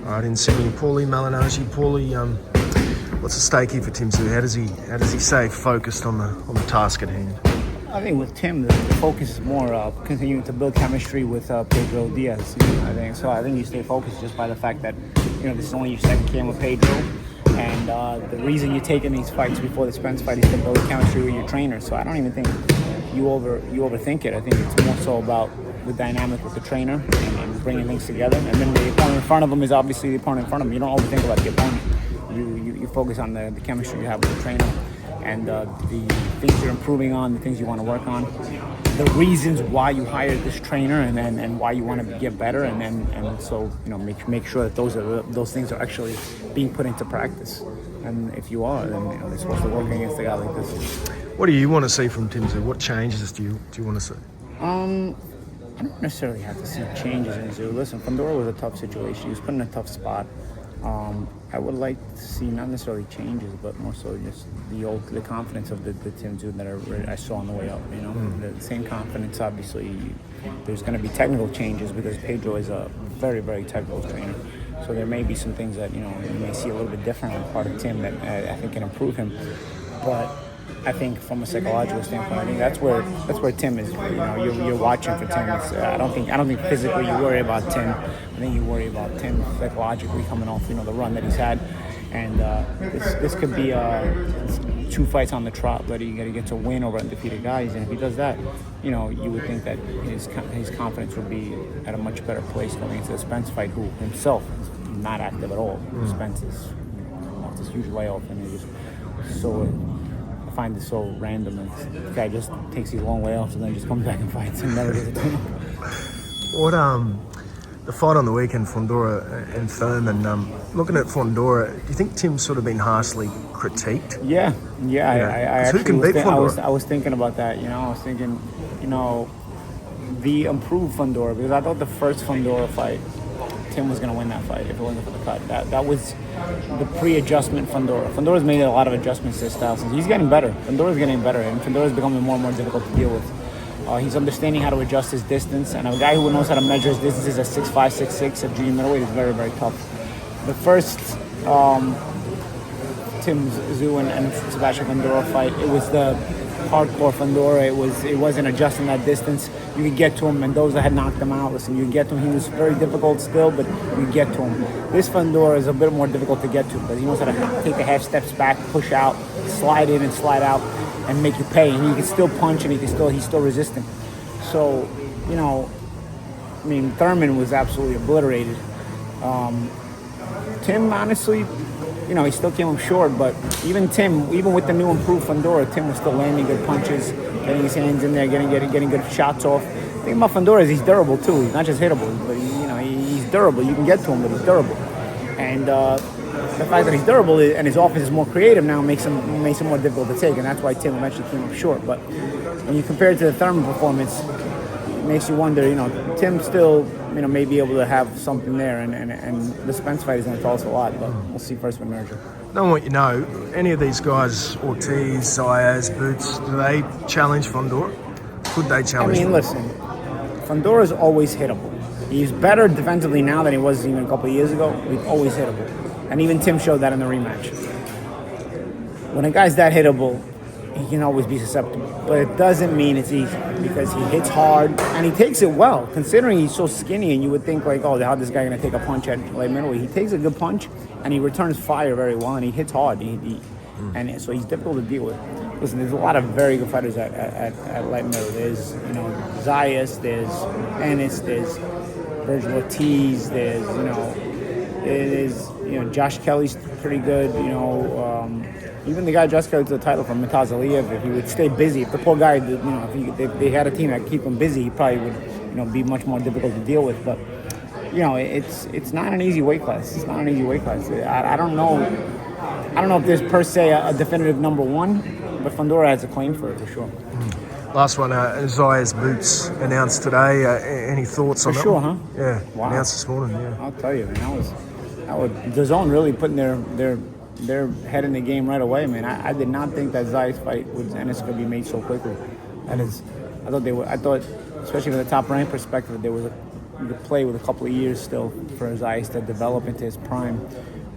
All right, in Sydney, Paulie Malignaggi. Paulie, what's at stake here for Tim Tszyu? How does he stay focused on the task at hand? I think with Tim, the focus is more continuing to build chemistry with Pedro Diaz. I think you stay focused just by the fact that this is only your second game with Pedro, and the reason you're taking these fights before the Spence fight is to build chemistry with your trainer. So I don't even think you overthink it. I think it's more so about the dynamic with the trainer and bringing things together. And then the opponent in front of him is obviously the opponent in front of him. You don't overthink about the opponent. You focus on the chemistry you have with the trainer and the things you're improving on, the things you want to work on, the reasons why you hired this trainer, and why you want to get better, and so make sure that those things are actually being put into practice. And if you are, then they're supposed to work against a guy like this. What do you want to see from Tim Tszyu? What changes do you want to see? I don't necessarily have to see changes in Tszyu. Listen, Fundora was a tough situation. He was put in a tough spot. I would like to see not necessarily changes, but more so just the confidence of the Tim Tszyu that I saw on the way up. The same confidence. Obviously, there's going to be technical changes because Pedro is a very, very technical trainer. So there may be some things that you may see a little bit different on the part of Tim that I think can improve him. But I think from a psychological standpoint, I think that's where Tim is. You're watching for Tim. I don't think physically you worry about Tim. I think you worry about Tim psychologically coming off the run that he's had, and this could be 2 fights on the trot that he gets a win over undefeated guys, and if he does that, you would think that his confidence would be at a much better place going into the Spence fight, who himself is not active at all. Spence is off this huge layoff, and he's just so. I find it so random. And the guy just takes these long layoffs and then just comes back and fights and never does it. What the fight on the weekend, Fundora and Thurman. Looking at Fundora, do you think Tim's sort of been harshly critiqued? Yeah. I who can beat Fundora? I was thinking about that. I was thinking, the improved Fundora, because I thought the first Fundora fight, Tim was going to win that fight if it wasn't for the cut. That was the pre-adjustment Fundora. Fundora's made a lot of adjustments to his style since he's getting better. Fundora's getting better, and Fundora's becoming more and more difficult to deal with. He's understanding how to adjust his distance, and a guy who knows how to measure his distances at 6'5", 6'6" at junior middleweight is very, very tough. The first Tim Tszyu and Sebastian Fundora fight, it was the hardcore Fundora. It wasn't adjusting that distance. You could get to him. Mendoza had knocked him out. Listen, you get to him. He was very difficult still, but you get to him. This Fundora is a bit more difficult to get to because he knows how to take the half steps back, push out, slide in and slide out, and make you pay. And he can still punch, and he's still resistant. So, Thurman was absolutely obliterated. Tim, honestly, he still came up short, but even with the new improved Fundora, Tim was still landing good punches, getting his hands in there, getting good shots off. The thing about Fundora is he's durable too. He's not just hittable, but he's durable. You can get to him, but he's durable. And the fact that he's durable and his offense is more creative now makes him more difficult to take, and that's why Tim eventually came up short. But when you compare it to the Thurman performance, it makes you wonder, Tim still, may be able to have something there, and the Spence fight is going to tell us a lot, but we'll see first with Merger. I don't want any of these guys, Ortiz, Zayas, Boots, do they challenge Fundora? Could they challenge Fundora? Listen, Fundora's always hittable. He's better defensively now than he was even a couple of years ago. He's always hittable. And even Tim showed that in the rematch. When a guy's that hittable, he can always be susceptible. But it doesn't mean it's easy because he hits hard and he takes it well. Considering he's so skinny and you would think how's this guy going to take a punch at light middleweight? He takes a good punch and he returns fire very well and he hits hard. And so he's difficult to deal with. Listen, there's a lot of very good fighters at light middleweight. There's, Zayas, there's Ennis, there's Virgil Ortiz, there's, Josh Kelly's pretty good, even the guy Josh Kelly to the title from Mutaz Aliyev, if he would stay busy, if the poor guy, if they had a team that could keep him busy, he probably would, be much more difficult to deal with. But, it's not an easy weight class. It's not an easy weight class. I don't know if there's per se a definitive number one, but Fundora has a claim for it for sure. Last one, Zayas Boots announced today. Any thoughts on that? For sure, one? huh? Yeah, wow. Announced this morning. Yeah, I'll tell you, man, that was the zone really putting their head in the game right away, man. I did not think that Zayas fight with Ennis could be made so quickly. I thought, especially from the top rank perspective, there was could play with a couple of years still for Zayas to develop into his prime,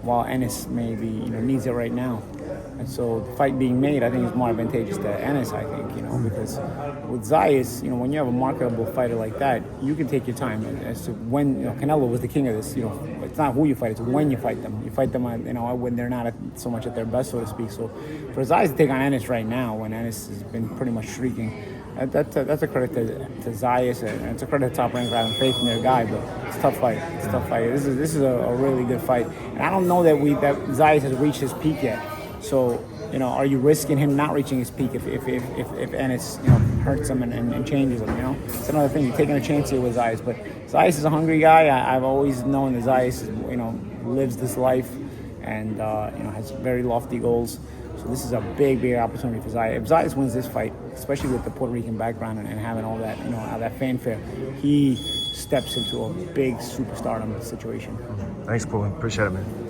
while Ennis maybe needs it right now. And so the fight being made, I think, is more advantageous to Ennis, I think, because with Zayas, when you have a marketable fighter like that, you can take your time as to when, Canelo was the king of this, it's not who you fight, it's when you fight them. You fight them, when they're not so much at their best, so to speak. So for Zayas to take on Ennis right now, when Ennis has been pretty much shrieking, that's a credit to Zayas, and it's a credit to Top Rank for having faith in their guy, but it's a tough fight. It's a tough fight. This is a really good fight. And I don't know that Zayas has reached his peak yet. So, are you risking him not reaching his peak if Ennis, hurts him and changes him, It's another thing. You're taking a chance here with Zayas. But Zayas is a hungry guy. I've always known that Zayas, lives this life and, has very lofty goals. So this is a big, big opportunity for Zayas. If Zayas wins this fight, especially with the Puerto Rican background and having all that, all that fanfare, he steps into a big superstardom situation. Thanks, Paul. Appreciate it, man.